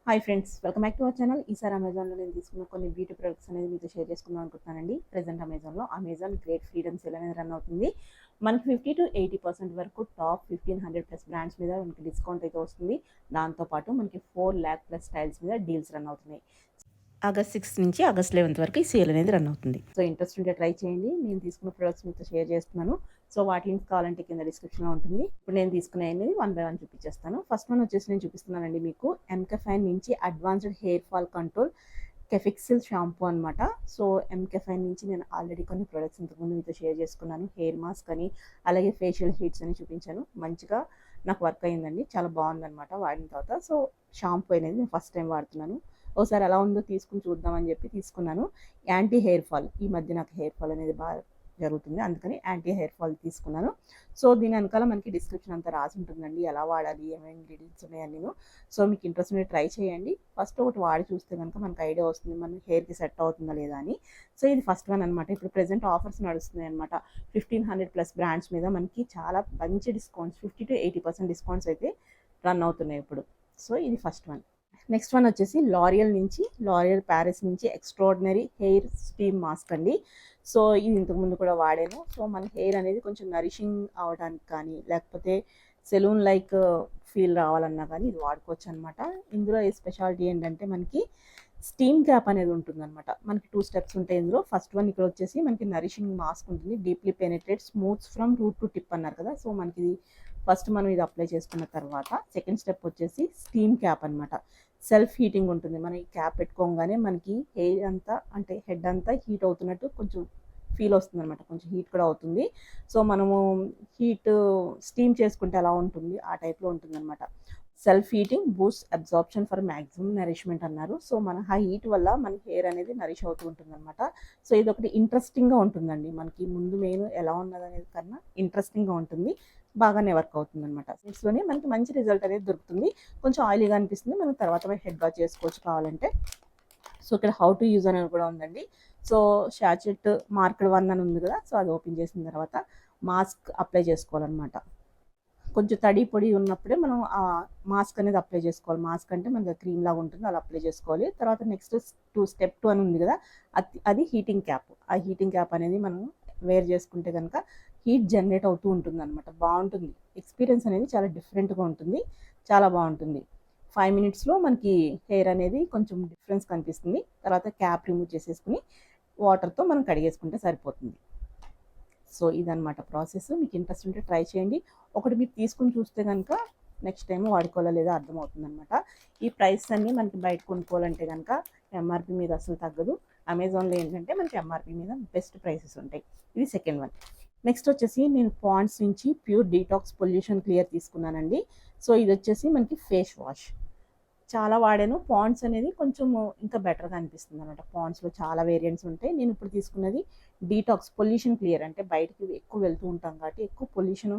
Hi friends, welcome back to our channel. ఈసారి అమెజాన్లో నేను తీసుకున్న కొన్ని బ్యూటీ ప్రొడక్ట్స్ అనేది మీతో షేర్ చేసుకుందాం అనుకుంటున్నానండి. Present Amazon great freedom sale అనేది రన్ అవుతుంది. మనకి 50% to 80% వరకు టాప్ 1500+ బ్రాండ్స్ మీద మనకి డిస్కౌంట్ అయితే వస్తుంది. దాంతోపాటు మనకి 4 lakh+ స్టైల్స్ మీద డీల్స్ రన్ అవుతున్నాయి. ఆగస్ట్ 6 నుంచి ఆగస్ట్ 11 వరకు ఈ సేల్ అనేది రన్ అవుతుంది. సో ఇంట్రెస్ట్ ఉంటే ట్రై చేయండి. నేను తీసుకున్న ప్రొడక్ట్స్ మీతో షేర్ చేస్తున్నాను. సో వాటి లింక్స్ కావాలంటే కింద డిస్క్రిప్షన్లో ఉంటుంది. ఇప్పుడు నేను తీసుకునే అనేది 1 by 1 చూపించేస్తాను. ఫస్ట్ వన్ వచ్చేసి నేను చూపిస్తున్నానండి మీకు ఎంకెఫైన్ నుంచి అడ్వాన్స్డ్ హెయిర్ ఫాల్ కంట్రోల్ కెఫిక్సిల్ షాంపూ అనమాట. సో ఎంకెఫైన్ నుంచి నేను ఆల్రెడీ కొన్ని ప్రొడక్ట్స్ ఇంతకుముందు మీతో షేర్ చేసుకున్నాను. హెయిర్ మాస్క్ అని, అలాగే ఫేషియల్ హీట్స్ అని చూపించాను. మంచిగా నాకు వర్క్ అయిందండి, చాలా బాగుందనమాట వాడిన తర్వాత. సో షాంపూ అనేది నేను ఫస్ట్ టైం వాడుతున్నాను. ఒకసారి ఎలా ఉందో తీసుకుని చూద్దామని చెప్పి తీసుకున్నాను. యాంటీ హెయిర్ ఫాల్, ఈ మధ్య నాకు హెయిర్ ఫాల్ అనేది బాగా జరుగుతుంది, అందుకని యాంటీ హెయిర్ ఫాల్ తీసుకున్నాను. సో దీని వెనకాల మనకి డిస్క్రిప్షన్ అంతా రాసి ఉంటుందండి, ఎలా వాడాలి, ఏమేమి ఇంగ్రీడియంట్స్ ఉన్నాయని. సో మీకు ఇంట్రెస్ట్ ఉంటే ట్రై చేయండి. ఫస్ట్ ఒకటి వాడి చూస్తే కనుక మనకు ఐడియా వస్తుంది మన హెయిర్కి సెట్ అవుతుందా లేదా అని. సో ఇది ఫస్ట్ వన్ అనమాట. ఇప్పుడు ప్రెజెంట్ ఆఫర్స్ నడుస్తున్నాయి అనమాట. 1500+ బ్రాండ్స్ మీద మనకి చాలా మంచి డిస్కౌంట్స్, 50% to 80% డిస్కౌంట్స్ అయితే రన్ అవుతున్నాయి ఇప్పుడు. సో ఇది ఫస్ట్ వన్. నెక్స్ట్ వన్ వచ్చేసి లారియల్ ప్యారిస్ నుంచి ఎక్స్ట్రాడినరీ హెయిర్ స్టీమ్ మాస్క్ అండి. సో ఇది ఇంతకుముందు కూడా వాడాను. సో మన హెయిర్ అనేది కొంచెం నరిషింగ్ అవడానికి కానీ, లేకపోతే సెలూన్ లైక్ ఫీల్ రావాలన్నా కానీ ఇది వాడుకోవచ్చు అనమాట. ఇందులో ఏ స్పెషాలిటీ ఏంటంటే మనకి స్టీమ్ క్యాప్ అనేది ఉంటుందన్నమాట. మనకి 2 స్టెప్స్ ఉంటాయి ఇందులో. ఫస్ట్ వన్ ఇక్కడ వచ్చేసి మనకి నరిషింగ్ మాస్క్ ఉంటుంది. Deeply penetrate smooths from root to tip అన్నారు కదా. సో మనకి ఫస్ట్ మనం ఇది అప్లై చేసుకున్న తర్వాత సెకండ్ స్టెప్ వచ్చేసి స్టీమ్ క్యాప్ అనమాట. సెల్ఫ్ హీటింగ్ ఉంటుంది. మనం ఈ క్యాప్ పెట్టుకోగానే మనకి హెయిర్ అంతా, అంటే హెడ్ అంతా హీట్ అవుతున్నట్టు కొంచెం ఫీల్ వస్తుంది అనమాట. కొంచెం హీట్ కూడా అవుతుంది. సో మనము హీట్ స్టీమ్ చేసుకుంటే ఎలా ఉంటుంది ఆ టైప్లో ఉంటుంది అనమాట. Self heating Boost absorption for maximum nourishment అన్నారు. సో మన ఆ హీట్ వల్ల మన హెయిర్ అనేది నరిష్ అవుతూ ఉంటుంది అనమాట. సో ఇది ఒకటి ఇంట్రెస్టింగ్గా ఉంటుందండి. మనకి ముందు మెయిన్ ఎలా ఉన్నది అనేది కన్నా ఇంట్రెస్టింగ్గా ఉంటుంది, బాగానే వర్క్ అవుతుంది అనమాట. మినిట్స్లోనే మనకి మంచి రిజల్ట్ అనేది దొరుకుతుంది. కొంచెం ఆయిలీగా అనిపిస్తుంది, మనం తర్వాత హెడ్ బాత్ చేసుకోవచ్చు కావాలంటే. సో ఇక్కడ హౌ టు యూజ్ అనేది కూడా ఉందండి. సో షాచెట్ మార్క్డ్ 1 అని ఉంది కదా. సో అది ఓపెన్ చేసిన తర్వాత మాస్క్ అప్లై చేసుకోవాలన్నమాట. కొంచెం తడి పొడి ఉన్నప్పుడే మనం ఆ మాస్క్ అనేది అప్లై చేసుకోవాలి. మాస్క్ అంటే మనకి క్రీమ్ లాగా ఉంటుంది, అలా అప్లై చేసుకోవాలి. తర్వాత నెక్స్ట్ స్టెప్ 2 అని ఉంది కదా, అది హీటింగ్ క్యాప్. ఆ హీటింగ్ క్యాప్ అనేది మనం వేర్ చేసుకుంటే కనుక హీట్ జనరేట్ అవుతూ ఉంటుంది అనమాట. బాగుంటుంది, ఎక్స్పీరియన్స్ అనేది చాలా డిఫరెంట్గా ఉంటుంది, చాలా బాగుంటుంది. 5 మినిట్స్లో మనకి హెయిర్ అనేది కొంచెం డిఫరెన్స్ కనిపిస్తుంది. తర్వాత క్యాప్ రిమూవ్ చేసేసుకుని వాటర్తో మనం కడిగేసుకుంటే సరిపోతుంది. సో ఇదనమాట ప్రాసెస్. మీకు ఇంట్రెస్ట్ ఉంటే ట్రై చేయండి. ఒకటి మీరు తీసుకుని చూస్తే కనుక నెక్స్ట్ టైం వాడుకోవాలా లేదా అర్థమవుతుంది అనమాట. ఈ ప్రైస్ అన్నీ మనకి బయట కొనుక్కోవాలంటే కనుక ఎంఆర్పి మీద అసలు తగ్గదు. అమెజాన్లో ఏంటంటే మనకి ఎంఆర్పి మీద బెస్ట్ ప్రైసెస్ ఉంటాయి. ఇది సెకండ్ వన్. నెక్స్ట్ వచ్చేసి నేను పాండ్స్ నుంచి ప్యూర్ డీటాక్స్ పొల్యూషన్ క్లియర్ తీసుకున్నానండి. సో ఇది వచ్చేసి మనకి ఫేస్ వాష్. చాలా వాడాను. పాండ్స్ అనేది కొంచెం ఇంకా బెటర్గా అనిపిస్తుంది అనమాట. పాండ్స్లో చాలా వేరియంట్స్ ఉంటాయి. నేను ఇప్పుడు తీసుకున్నది డీటాక్స్ పొల్యూషన్ క్లియర్. అంటే బయటికి ఎక్కువ వెళ్తూ ఉంటాం కాబట్టి ఎక్కువ పొల్యూషన్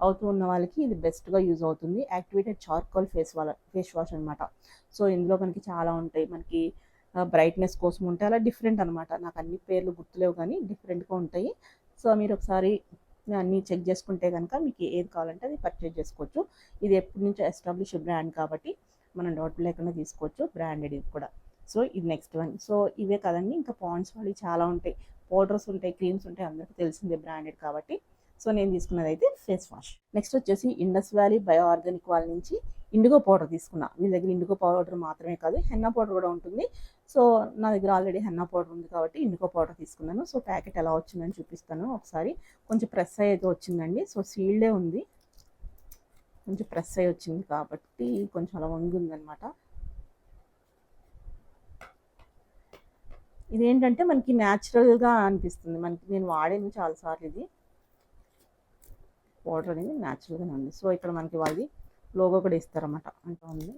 అవుతూ ఉన్న వాళ్ళకి ఇది బెస్ట్గా యూజ్ అవుతుంది. యాక్టివేటెడ్ చార్కోల్ ఫేస్ వాష్ అనమాట. సో ఇందులో మనకి చాలా ఉంటాయి. మనకి బ్రైట్నెస్ కోసం ఉంటాయి, అలా డిఫరెంట్ అనమాట. నాకు అన్ని పేర్లు గుర్తులేవు కానీ డిఫరెంట్గా ఉంటాయి. సో మీరు ఒకసారి అన్నీ చెక్ చేసుకుంటే కనుక మీకు ఏది కావాలంటే అది పర్చేజ్ చేసుకోవచ్చు. ఇది ఎప్పటి నుంచో ఎస్టాబ్లిష్ బ్రాండ్ కాబట్టి మనం డౌట్ లేకుండా తీసుకోవచ్చు, బ్రాండెడ్ ఇది కూడా. సో ఇది నెక్స్ట్ వన్. సో ఇవే కదండి, ఇంకా పాండ్స్ వాళ్ళు చాలా ఉంటాయి, పౌడర్స్ ఉంటాయి, క్రీమ్స్ ఉంటాయి, అందరికీ తెలిసిందే బ్రాండెడ్ కాబట్టి. సో నేను తీసుకున్నది అయితే ఫేస్ వాష్. నెక్స్ట్ వచ్చేసి ఇండస్ వ్యాలీ బయో ఆర్గానిక్ వాళ్ళ నుంచి ఇండిగో పౌడర్ తీసుకున్నా. వీళ్ళ దగ్గర ఇండిగో పౌడర్ మాత్రమే కాదు, హెన్నా పౌడర్ కూడా ఉంటుంది. సో నా దగ్గర ఆల్రెడీ హెన్నా పౌడర్ ఉంది కాబట్టి ఇండిగో పౌడర్ తీసుకున్నాను. సో ప్యాకెట్ ఎలా వచ్చిందని చూపిస్తాను ఒకసారి. కొంచెం ప్రెస్ అయితే వచ్చిందండి. సో సీల్డే ఉంది, కొంచెం ప్రెస్ అయ్యి వచ్చింది కాబట్టి కొంచెం అలా వంగుందనమాట. ఇదేంటంటే మనకి న్యాచురల్గా అనిపిస్తుంది. మనకి నేను వాడాను చాలాసార్లు. ఇది పౌడర్ అనేది న్యాచురల్గానే ఉంది. సో ఇక్కడ మనకి వాళ్ళది లోగో కూడా ఇస్తారన్నమాట. అంటే ఉంది,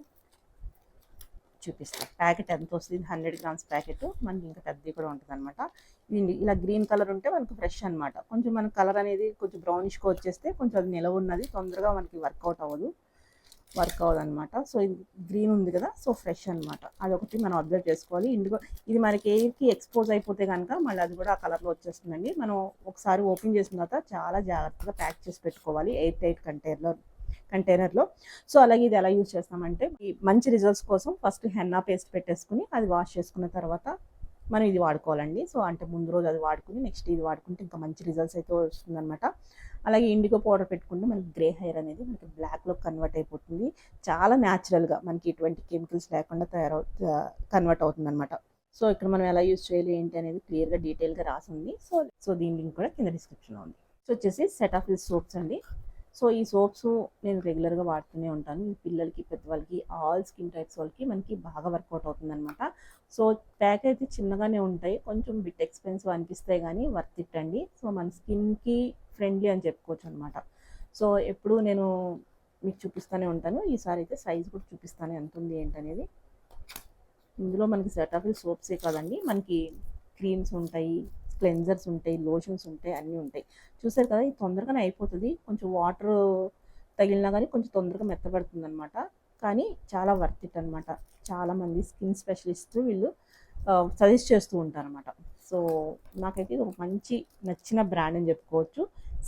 చూపిస్తాను. ప్యాకెట్ ఎంత వస్తుంది, 100 గ్రామ్స్ ప్యాకెట్. మనకి ఇంకా పెద్దది కూడా ఉంటుంది అనమాట. ఇది ఇలా గ్రీన్ కలర్ ఉంటే మనకు ఫ్రెష్ అనమాట. కొంచెం మన కలర్ అనేది కొంచెం బ్రౌనిష్గా వచ్చేస్తే కొంచెం అది నిలవ ఉన్నది, తొందరగా మనకి వర్క్ అవ్వదు అనమాట. సో ఇది గ్రీన్ ఉంది కదా, సో ఫ్రెష్ అనమాట. అదొకటి మనం అబ్జర్వ్ చేసుకోవాలి. ఇది మనకి ఎయిర్కి ఎక్స్పోజ్ అయిపోతే కనుక మళ్ళీ అది కూడా ఆ కలర్లో వచ్చేస్తుందండి. మనం ఒకసారి ఓపెన్ చేసిన తర్వాత చాలా జాగ్రత్తగా ప్యాక్ చేసి పెట్టుకోవాలి ఎయిర్ టైట్ కంటైనర్లో. సో అలాగే ఇది ఎలా యూజ్ చేస్తామంటే, ఈ మంచి రిజల్ట్స్ కోసం ఫస్ట్ హెన్నా పేస్ట్ పెట్టేసుకుని అది వాష్ చేసుకున్న తర్వాత మనం ఇది వాడుకోవాలండి. సో అంటే ముందు రోజు అది వాడుకుని నెక్స్ట్ ఇది వాడుకుంటే ఇంకా మంచి రిజల్ట్స్ అయితే వస్తుందన్నమాట. అలాగే ఇండిగో పౌడర్ పెట్టుకుంటే మనకి గ్రే హెయిర్ అనేది మనకి బ్లాక్లో కన్వర్ట్ అయిపోతుంది. చాలా న్యాచురల్గా మనకి ఎటువంటి కెమికల్స్ లేకుండా కన్వర్ట్ అవుతుంది అనమాట. సో ఇక్కడ మనం ఎలా యూజ్ చేయాలి ఏంటి అనేది క్లియర్గా డీటెయిల్గా రాసింది. సో దీని లింక్ కూడా కింద డిస్క్రిప్షన్లో ఉంది. సో వచ్చేసి సెటాఫిల్ సోప్స్ అండి. సో ఈ సోప్స్ నేను రెగ్యులర్గా వాడుతూనే ఉంటాను. ఈ పిల్లలకి, పెద్దవాళ్ళకి, ఆల్ స్కిన్ టైప్స్ వాళ్ళకి మనకి బాగా వర్కౌట్ అవుతుంది అనమాట. సో ప్యాక్ అయితే చిన్నగానే ఉంటాయి, కొంచెం బిట్ ఎక్స్పెన్సివ్ అనిపిస్తాయి కానీ వర్త్ ఇట్ అండి. సో మన స్కిన్కి ఫ్రెండ్లీ అని చెప్పుకోవచ్చు అనమాట. సో ఎప్పుడు నేను మీకు చూపిస్తూనే ఉంటాను. ఈసారి అయితే సైజ్ కూడా చూపిస్తాను ఎంత ఉంది ఏంటనేది. ఇందులో మనకి సెటాఫిల్ సోప్సే కాదండి, మనకి క్రీమ్స్ ఉంటాయి, క్లెన్జర్స్ ఉంటాయి, లోషన్స్ ఉంటాయి, అన్నీ ఉంటాయి. చూసారు కదా, ఇది తొందరగానే అయిపోతుంది. కొంచెం వాటర్ తగిలినా కానీ కొంచెం తొందరగా మెత్తబడుతుంది అనమాట. కానీ చాలా వర్త్ ఇట్ అనమాట. చాలామంది స్కిన్ స్పెషలిస్ట్ వీళ్ళు సజెస్ట్ చేస్తూ ఉంటారనమాట. సో నాకైతే ఇది ఒక మంచి నచ్చిన బ్రాండ్ అని చెప్పుకోవచ్చు.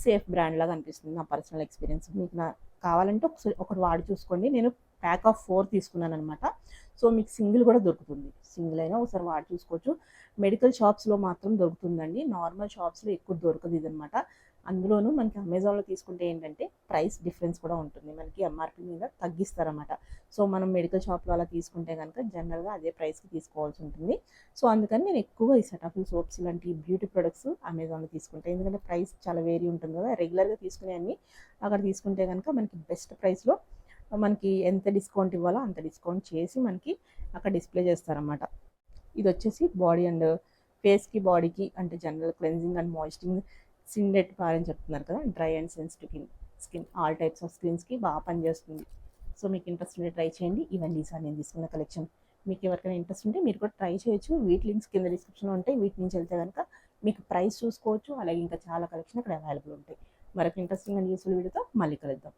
సేఫ్ బ్రాండ్ లాగా అనిపిస్తుంది నా పర్సనల్ ఎక్స్పీరియన్స్. మీకు కావాలంటే ఒకటి వాడి చూసుకోండి. నేను ప్యాక్ ఆఫ్ 4 తీసుకున్నాను అనమాట. సో మీకు సింగిల్ కూడా దొరుకుతుంది. సింగిల్ అయినా ఒకసారి వాడి చూసుకోవచ్చు. మెడికల్ షాప్స్లో మాత్రం దొరుకుతుందండి, నార్మల్ షాప్స్లో ఎక్కువ దొరకదు ఇదనమాట. అందులోనూ మనకి అమెజాన్లో తీసుకుంటే ఏంటంటే ప్రైస్ డిఫరెన్స్ కూడా ఉంటుంది, మనకి ఎంఆర్పి మీద తగ్గిస్తారన్నమాట. సో మనం మెడికల్ షాప్లో అలా తీసుకుంటే కనుక జనరల్గా అదే ప్రైస్కి తీసుకోవాల్సి ఉంటుంది. సో అందుకని నేను ఎక్కువగా ఈ సెటాఫిల్ సోప్స్ లాంటి బ్యూటీ ప్రొడక్ట్స్ అమెజాన్లో తీసుకుంటాను. ఎందుకంటే ప్రైస్ చాలా వేరీ ఉంటుంది కదా. రెగ్యులర్గా తీసుకునే అన్ని అక్కడ తీసుకుంటే కనుక మనకి బెస్ట్ ప్రైస్లో మనకి ఎంత డిస్కౌంట్ ఇవ్వాలో అంత డిస్కౌంట్ చేసి మనకి అక్కడ డిస్ప్లే చేస్తారన్నమాట. ఇది వచ్చేసి బాడీ అండ్ ఫేస్కి, బాడీకి అంటే general cleansing and moisturizing syndet bar అని చెప్తున్నారు కదా, dry and sensitive skin all types of స్కిన్స్కి బాగా పనిచేస్తుంది. సో మీకు ఇంట్రెస్ట్ ఉంటే ట్రై చేయండి. ఇవన్నీ ఈసారి నేను తీసుకున్న కలెక్షన్. మీకు ఎవరికైనా ఇంట్రెస్ట్ ఉంటే మీరు కూడా ట్రై చేయొచ్చు. వీటి లింక్స్ కింద డిస్క్రిప్షన్లో ఉంటాయి. వీటి నుంచి వెళ్తే కనుక మీకు ప్రైస్ చూసుకోవచ్చు. అలాగే ఇంకా చాలా కలెక్షన్ ఇక్కడ అవైలబుల్ ఉంటాయి. మరొక ఇంట్రెస్టింగ్ అండ్ యూస్ఫుల్ వీడియోతో మళ్ళీ కలుద్దాం.